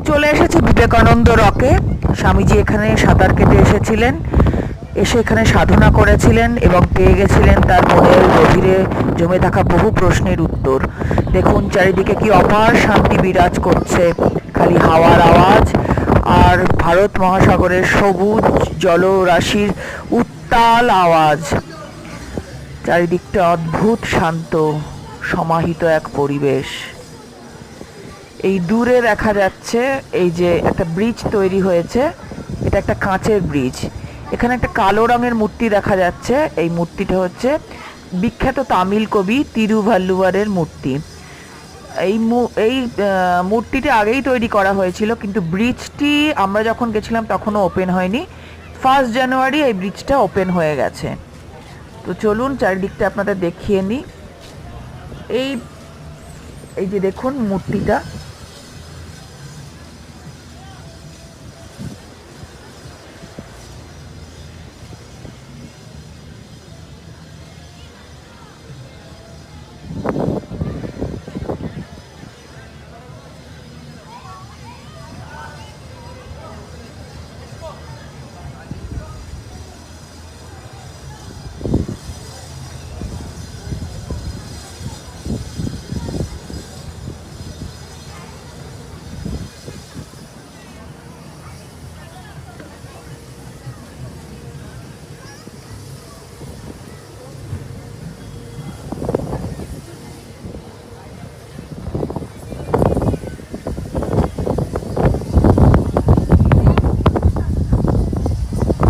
চলে এসেছে বিবেকানন্দ রকে। স্বামীজি এখানে সাঁতার কেটে এসেছিলেন, এসে এখানে সাধনা করেছিলেন এবং পেয়ে গেছিলেন তার মনের গভীরে জমে থাকা বহু প্রশ্নের উত্তর। দেখুন চারিদিকে কি অপার শান্তি বিরাজ করছে, খালি হাওয়ার আওয়াজ আর ভারত মহাসাগরের সবুজ জলরাশির উত্তাল আওয়াজ। চারিদিকটা অদ্ভুত শান্ত, সমাহিত এক পরিবেশ। এই দূরে দেখা যাচ্ছে এই যে একটা ব্রিজ তৈরি হয়েছে, এটা একটা কাঁচের ব্রিজ। এখানে একটা কালো রঙের মূর্তি দেখা যাচ্ছে, এই মূর্তিটা হচ্ছে বিখ্যাত তামিল কবি তিরুভাল্লুভারের মূর্তি। এই মূর্তিটা আগেই তৈরি করা হয়েছিল, কিন্তু ব্রিজটি আমরা যখন গেছিলাম তখনও ওপেন হয়নি। 1 জানুয়ারি এই ব্রিজটা ওপেন হয়ে গেছে। তো চলুন চারিদিকটা আপনাদের দেখিয়ে নিই। এই এই যে দেখুন মূর্তিটা,